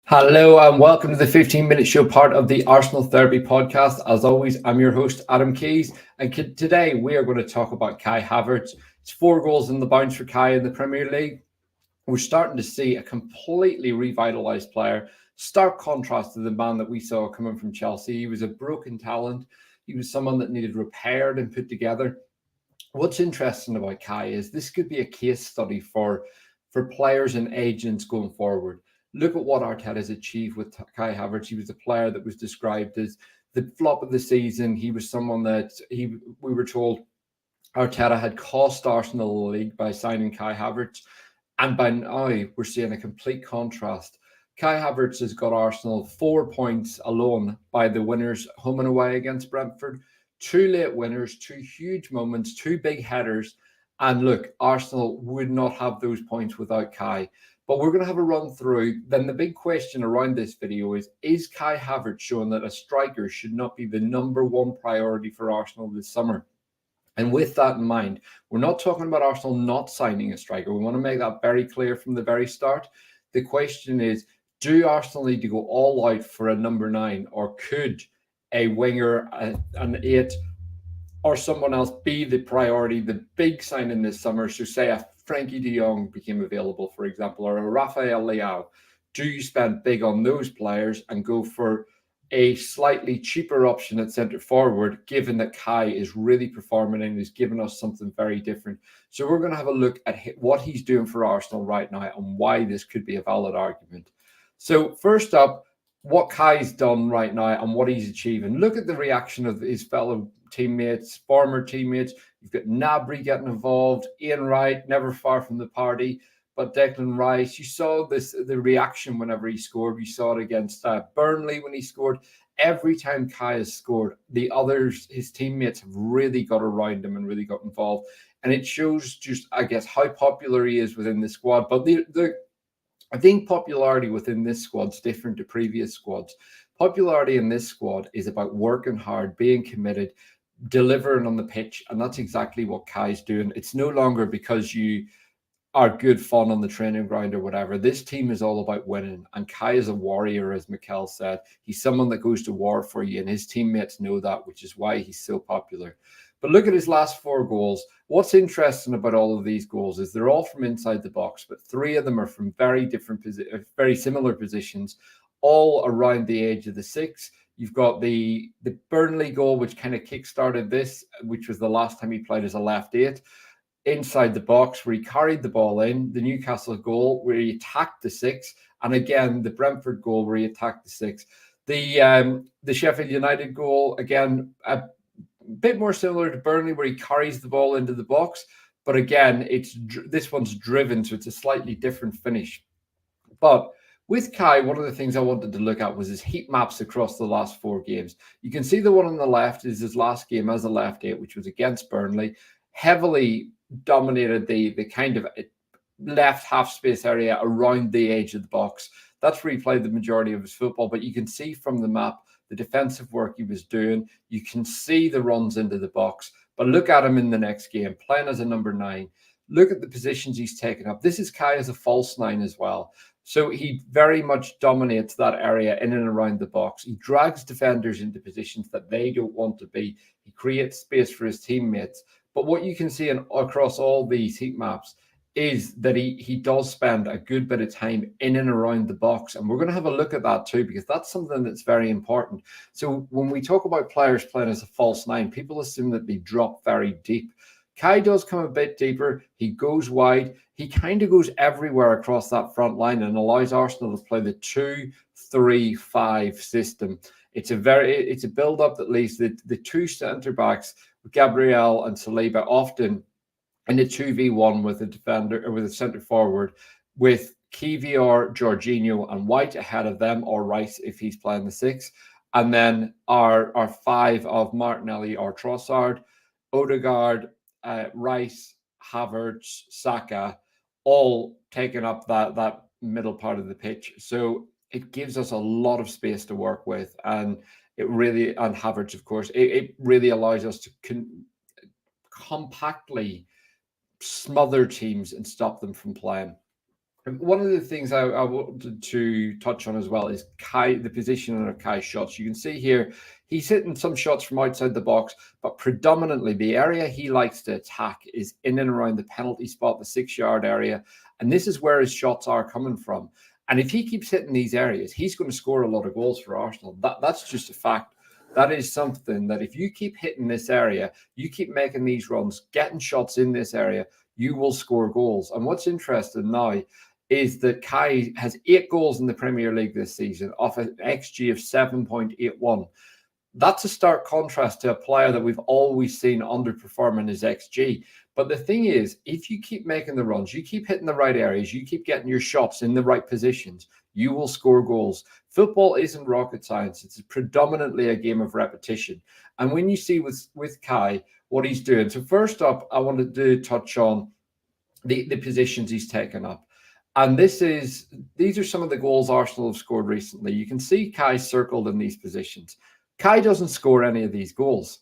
Hello and welcome to the 15-minute show, part of the Arsenal Therapy podcast. As always, I'm your host, Adam Keys, and today we are going to talk about Kai Havertz. It's 4 goals in the bounce for Kai in the Premier League. We're starting to see a completely revitalised player, stark contrast to the man that we saw coming from Chelsea. He was a broken talent. He was someone that needed repaired and put together. What's interesting about Kai is this could be a case study for players and agents going forward. Look at what Arteta has achieved with Kai Havertz. He was a player that was described as the flop of the season. He was someone that we were told Arteta had cost Arsenal the league by signing Kai Havertz. And by now, we're seeing a complete contrast. Kai Havertz has got Arsenal 4 points alone by the winners home and away against Brentford. 2 late winners, 2 huge moments, 2 big headers. And look, Arsenal would not have those points without Kai. But we're going to have a run through. Then the big question around this video is Kai Havertz showing that a striker should not be the number one priority for Arsenal this summer? And with that in mind, we're not talking about Arsenal not signing a striker. We want to make that very clear from the very start. The question is, do Arsenal need to go all out for a number 9, or could a winger, an 8, or someone else be the priority, the big signing this summer? So say a Frankie de Jong became available, for example, or a Rafael Leao. Do you spend big on those players and go for a slightly cheaper option at centre forward, given that Kai is really performing and is giving us something very different? So we're going to have a look at what he's doing for Arsenal right now and why this could be a valid argument. So first up, what Kai's done right now and what he's achieving. Look at the reaction of his fellow teammates, former teammates. You've got Gnabry getting involved, Ian Wright, never far from the party, but Declan Rice. You saw the reaction whenever he scored. You saw it against Burnley when he scored. Every time Kai has scored, the others, his teammates, have really got around him and really got involved. And it shows just, I guess, how popular he is within the squad. But I think popularity within this squad is different to previous squads. Popularity in this squad is about working hard, being committed, delivering on the pitch, and that's exactly what Kai's doing. It's no longer because you are good fun on the training ground or whatever. This team is all about winning, and Kai is a warrior, as Mikel said. He's someone that goes to war for you, and his teammates know that, which is why he's so popular. But look at his last 4 goals. What's interesting about all of these goals is they're all from inside the box, but 3 of them are from very similar positions, all around the edge of the 6. You've got the Burnley goal, which kind of kick-started this, which was the last time he played as a left 8, inside the box where he carried the ball in. The Newcastle goal where he attacked the 6, and again the Brentford goal where he attacked the 6. The Sheffield United goal, again, a bit more similar to Burnley where he carries the ball into the box, but again, this one's driven, so it's a slightly different finish. But with Kai, one of the things I wanted to look at was his heat maps across the last 4 games. You can see the one on the left is his last game as a left 8, which was against Burnley. Heavily dominated the kind of left half space area around the edge of the box. That's where he played the majority of his football. But you can see from the map the defensive work he was doing. You can see the runs into the box. But look at him in the next game, playing as a number 9. Look at the positions he's taken up. This is Kai as a false 9 as well. So he very much dominates that area in and around the box. He drags defenders into positions that they don't want to be. He creates space for his teammates. But what you can see across all these heat maps is that he does spend a good bit of time in and around the box. And we're going to have a look at that too, because that's something that's very important. So when we talk about players playing as a false 9, people assume that they drop very deep. Kai does come a bit deeper. He goes wide. He kind of goes everywhere across that front line and allows Arsenal to play the 2-3-5 system. It's a build-up that leaves the 2 centre-backs, Gabriel and Saliba, often in a 2v1 with a defender or with a centre forward, with Kivior, Jorginho, and White ahead of them, or Rice if he's playing the 6. And then our 5 of Martinelli or Trossard, Odegaard, Rice, Havertz, Saka, all taking up that middle part of the pitch. So it gives us a lot of space to work with, and and Havertz, of course, it really allows us to compactly smother teams and stop them from playing. One of the things I wanted to touch on as well is the positioning of Kai's shots. You can see here, he's hitting some shots from outside the box, but predominantly the area he likes to attack is in and around the penalty spot, the 6-yard area. And this is where his shots are coming from. And if he keeps hitting these areas, he's going to score a lot of goals for Arsenal. That's just a fact. That is something that if you keep hitting this area, you keep making these runs, getting shots in this area, you will score goals. And what's interesting now is that Kai has 8 goals in the Premier League this season off an XG of 7.81. That's a stark contrast to a player that we've always seen underperforming his XG. But the thing is, if you keep making the runs, you keep hitting the right areas, you keep getting your shots in the right positions, you will score goals. Football isn't rocket science. It's predominantly a game of repetition. And when you see with Kai what he's doing, so first up, I wanted to touch on the positions he's taken up. And these are some of the goals Arsenal have scored recently. You can see Kai circled in these positions. Kai doesn't score any of these goals.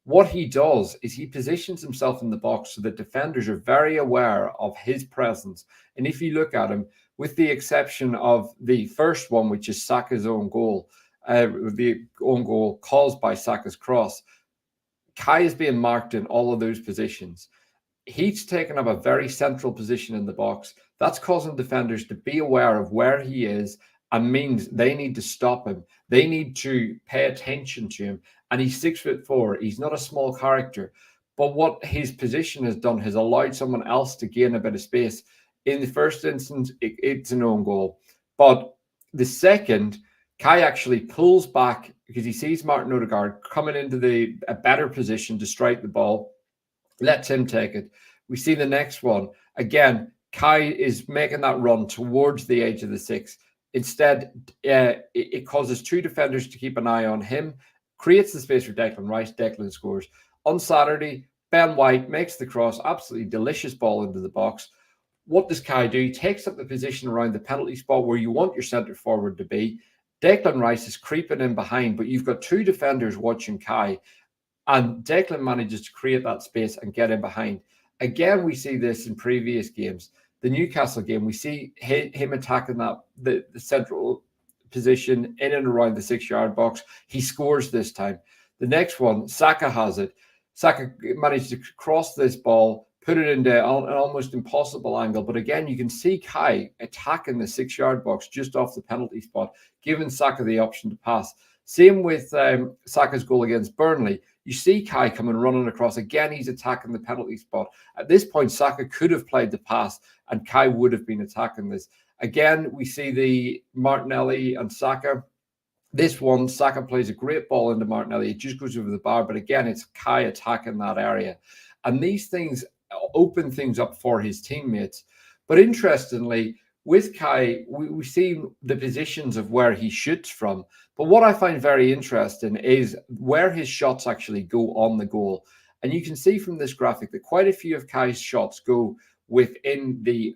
What he does is he positions himself in the box so that defenders are very aware of his presence. And if you look at him, with the exception of the first one, which is Saka's own goal, the own goal caused by Saka's cross, Kai is being marked in all of those positions. He's taken up a very central position in the box. That's causing defenders to be aware of where he is and means they need to stop him. They need to pay attention to him. And he's 6'4". He's not a small character. But what his position has done has allowed someone else to gain a bit of space. In the first instance, it's an own goal. But the second, Kai actually pulls back because he sees Martin Odegaard coming into a better position to strike the ball. Lets him take it. We see the next one. Again, Kai is making that run towards the edge of the 6. Instead, it causes 2 defenders to keep an eye on him, creates the space for Declan Rice. Declan scores. On Saturday, Ben White makes the cross, absolutely delicious ball into the box. What does Kai do? He takes up the position around the penalty spot where you want your centre forward to be. Declan Rice is creeping in behind, but you've got 2 defenders watching Kai. And Declan manages to create that space and get in behind. Again, we see this in previous games. The Newcastle game, we see him attacking the central position in and around the 6-yard box. He scores this time. The next one, Saka has it. Saka managed to cross this ball, put it into an almost impossible angle. But again, you can see Kai attacking the 6-yard box just off the penalty spot, giving Saka the option to pass. Same with Saka's goal against Burnley. You see Kai coming running across. Again, he's attacking the penalty spot. At this point, Saka could have played the pass and Kai would have been attacking this. Again, we see the Martinelli and Saka. This one, Saka plays a great ball into Martinelli. It just goes over the bar. But again, it's Kai attacking that area. And these things open things up for his teammates. But interestingly, with Kai, we see the positions of where he shoots from. But what I find very interesting is where his shots actually go on the goal. And you can see from this graphic that quite a few of Kai's shots go within the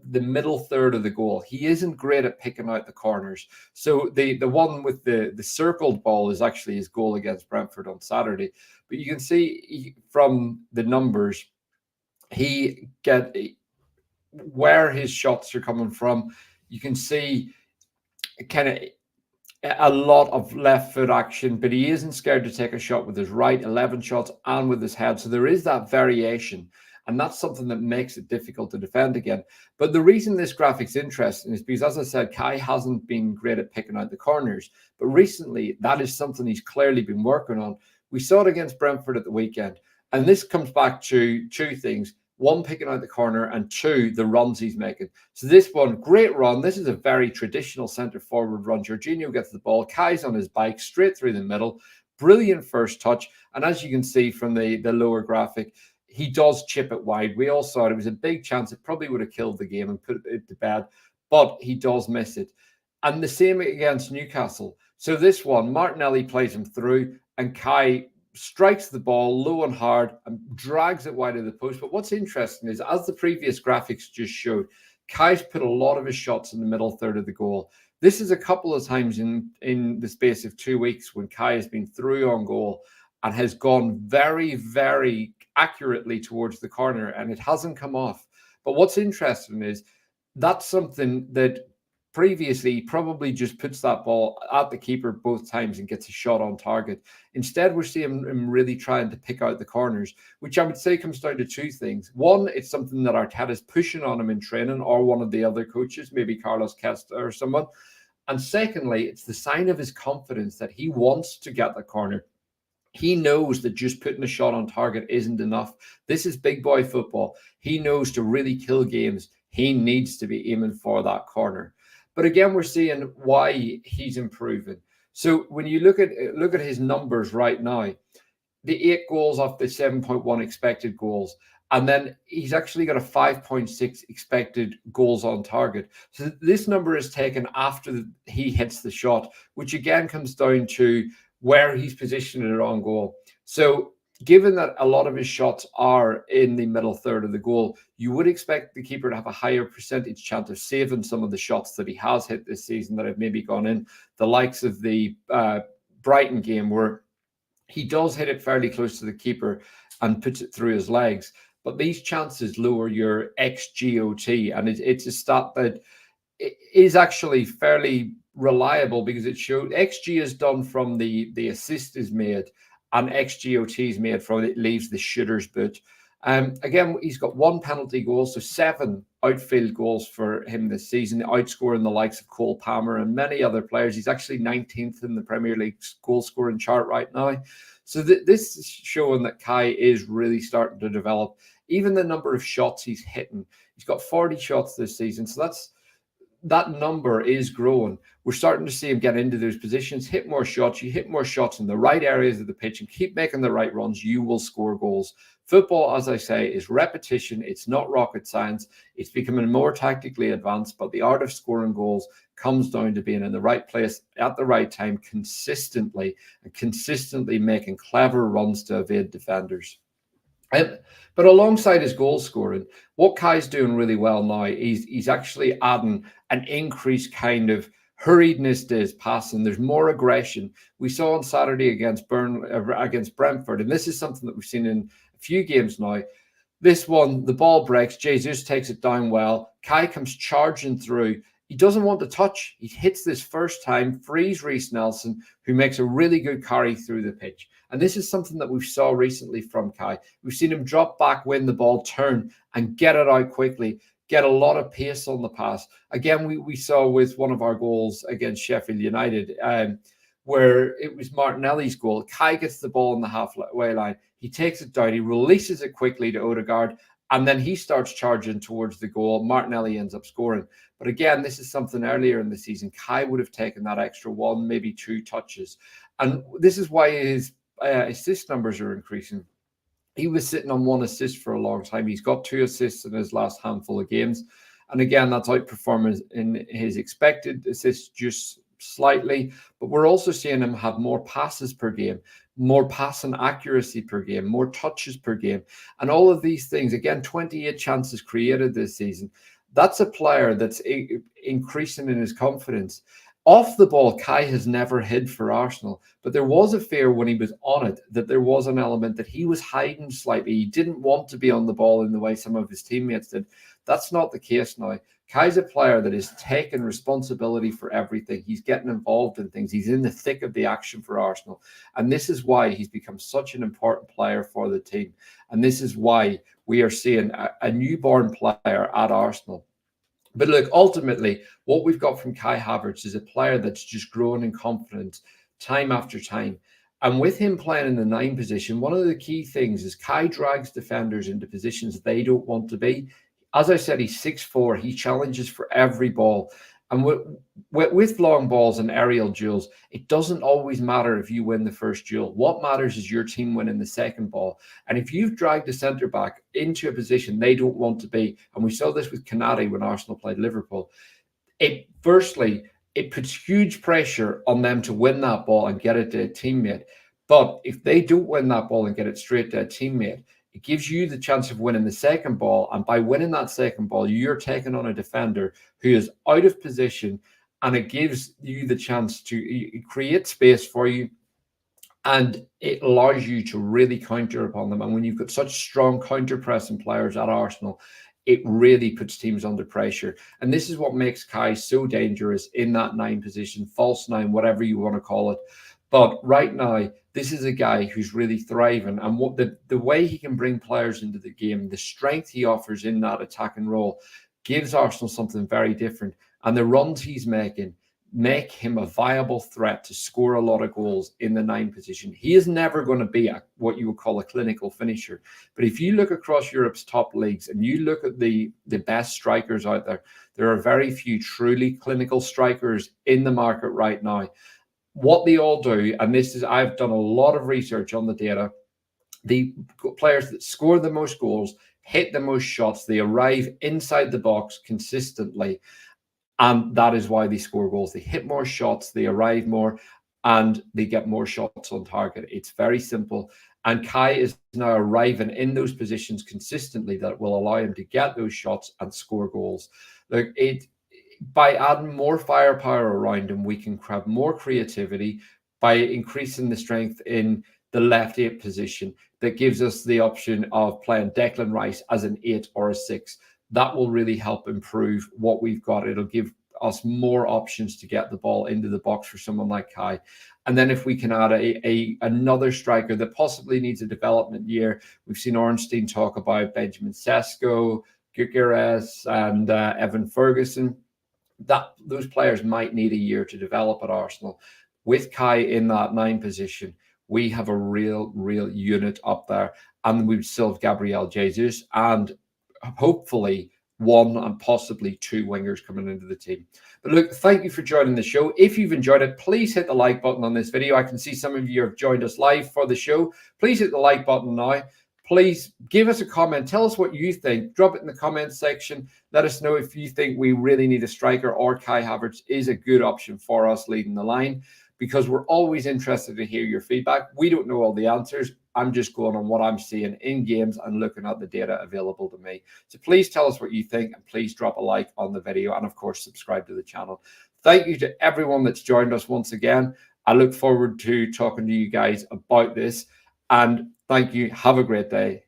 middle third of the goal. He isn't great at picking out the corners. So the one with the circled ball is actually his goal against Brentford on Saturday. But you can see from the numbers, where his shots are coming from. You can see kind of a lot of left foot action, but he isn't scared to take a shot with his right, 11 shots, and with his head. So there is that variation, and that's something that makes it difficult to defend again. But the reason this graphic's interesting is because, as I said, Kai hasn't been great at picking out the corners, but recently that is something he's clearly been working on. We saw it against Brentford at the weekend, and this comes back to 2 things. 1, picking out the corner, and 2, the runs he's making. So this one, great run. This is a very traditional centre-forward run. Jorginho gets the ball. Kai's on his bike, straight through the middle. Brilliant first touch. And as you can see from the lower graphic, he does chip it wide. We all saw it. It was a big chance. It probably would have killed the game and put it to bed, but he does miss it. And the same against Newcastle. So this one, Martinelli plays him through, and Kai strikes the ball low and hard and drags it wide of the post. But what's interesting is, as the previous graphics just showed, Kai's put a lot of his shots in the middle third of the goal. This is a couple of times in the space of 2 weeks when Kai has been through on goal and has gone very, very accurately towards the corner, and it hasn't come off. But what's interesting is that's something that previously probably just puts that ball at the keeper both times and gets a shot on target. Instead, we're seeing him really trying to pick out the corners, which I would say comes down to two things. One, it's something that Arteta is pushing on him in training, or one of the other coaches, maybe Carlos Kesta or someone. And secondly, it's the sign of his confidence that he wants to get the corner. He knows that just putting a shot on target isn't enough. This is big boy football. He knows to really kill games, he needs to be aiming for that corner. But again, we're seeing why he's improving. So when you look at his numbers right now, the 8 goals off the 7.1 expected goals, and then he's actually got a 5.6 expected goals on target. So this number is taken after he hits the shot, which again comes down to where he's positioned it on goal. So given that a lot of his shots are in the middle third of the goal, you would expect the keeper to have a higher percentage chance of saving some of the shots that he has hit this season that have maybe gone in, the likes of the Brighton game where he does hit it fairly close to the keeper and puts it through his legs. But these chances lower your XGOT, and it's a stat that is actually fairly reliable because it showed XG is done from the assist is made and XGOT is made from it leaves the shooter's boot. Again, he's got 1 penalty goal, so 7 outfield goals for him this season, outscoring the likes of Cole Palmer and many other players. He's actually 19th in the Premier League's goal scoring chart right now. So this is showing that Kai is really starting to develop. Even the number of shots he's hitting, he's got 40 shots this season, so that number is growing. We're starting to see him get into those positions, hit more shots. You hit more shots in the right areas of the pitch and keep making the right runs, you will score goals. Football, as I say, is repetition. It's not rocket science. It's becoming more tactically advanced, but the art of scoring goals comes down to being in the right place at the right time consistently making clever runs to evade defenders. But alongside his goal scoring, what Kai's doing really well now, he's actually adding an increased kind of hurriedness to his passing. There's more aggression. We saw on Saturday against Brentford, and this is something that we've seen in a few games now. This one, the ball breaks, Jesus takes it down well. Kai comes charging through. He doesn't want to touch. He hits this first time, frees Reiss Nelson, who makes a really good carry through the pitch. And this is something that we saw recently from Kai. We've seen him drop back, win the ball, turn, and get it out quickly, get a lot of pace on the pass. Again, we saw with one of our goals against Sheffield United, where it was Martinelli's goal. Kai gets the ball on the halfway line. He takes it down. He releases it quickly to Odegaard, and then he starts charging towards the goal. Martinelli ends up scoring. But again, this is something earlier in the season. Kai would have taken that extra 1, maybe 2 touches. And this is why his assist numbers are increasing. He was sitting on 1 assist for a long time. He's got 2 assists in his last handful of games. And again, that's outperforming in his expected assists just slightly. But we're also seeing him have more passes per game, more passing accuracy per game, more touches per game. And all of these things, again, 28 chances created this season. That's a player that's increasing in his confidence. Off the ball, Kai has never hid for Arsenal, but there was a fear when he was on it that there was an element that he was hiding slightly. He didn't want to be on the ball in the way some of his teammates did. That's not the case now. Kai's a player that is taking responsibility for everything. He's getting involved in things. He's in the thick of the action for Arsenal. And this is why he's become such an important player for the team. And this is why we are seeing a newborn player at Arsenal. But look, ultimately, what we've got from Kai Havertz is a player that's just growing in confidence time after time. And with him playing in the 9 position, one of the key things is Kai drags defenders into positions they don't want to be. As I said, he's 6'4". He challenges for every ball. And with long balls and aerial duels, it doesn't always matter if you win the first duel. What matters is your team winning the second ball. And if you've dragged a centre-back into a position they don't want to be, and we saw this with Canati when Arsenal played Liverpool, it puts huge pressure on them to win that ball and get it to a teammate. But if they don't win that ball and get it straight to a teammate, it gives you the chance of winning the second ball. And by winning that second ball, you're taking on a defender who is out of position, and it gives you the chance to create space for you, and it allows you to really counter upon them. And when you've got such strong counter-pressing players at Arsenal, it really puts teams under pressure. And this is what makes Kai so dangerous in that 9 position, false 9, whatever you want to call it. But right now, this is a guy who's really thriving. And what the way he can bring players into the game, the strength he offers in that attacking role, gives Arsenal something very different. And the runs he's making make him a viable threat to score a lot of goals in the 9 position. He is never going to be what you would call a clinical finisher. But if you look across Europe's top leagues and you look at the best strikers out there, there are very few truly clinical strikers in the market right now. What they all do, and I've done a lot of research on the data, the players that score the most goals, hit the most shots, they arrive inside the box consistently. And that is why they score goals. They hit more shots, they arrive more, and they get more shots on target. It's very simple. And Kai is now arriving in those positions consistently that will allow him to get those shots and score goals. By adding more firepower around him, we can have more creativity by increasing the strength in the left 8 position. That gives us the option of playing Declan Rice as an 8 or a 6. That will really help improve what we've got. It'll give us more options to get the ball into the box for someone like Kai. And then if we can add another striker that possibly needs a development year, we've seen Ornstein talk about Benjamin Sesko, Gyökeres, and Evan Ferguson. Those players might need a year to develop at Arsenal. With Kai in that 9 position, we have a real unit up there. And we still have Gabriel Jesus and hopefully 1 and possibly 2 wingers coming into the team. But look, thank you for joining the show. If you've enjoyed it, please hit the like button on this video. I can see some of you have joined us live for the show. Please hit the like button now. Please give us a comment. Tell us what you think. Drop it in the comments section. Let us know if you think we really need a striker or Kai Havertz is a good option for us leading the line, because we're always interested to hear your feedback. We don't know all the answers. I'm just going on what I'm seeing in games and looking at the data available to me. So please tell us what you think, and please drop a like on the video, and of course, subscribe to the channel. Thank you to everyone that's joined us once again. I look forward to talking to you guys about this, and thank you. Have a great day.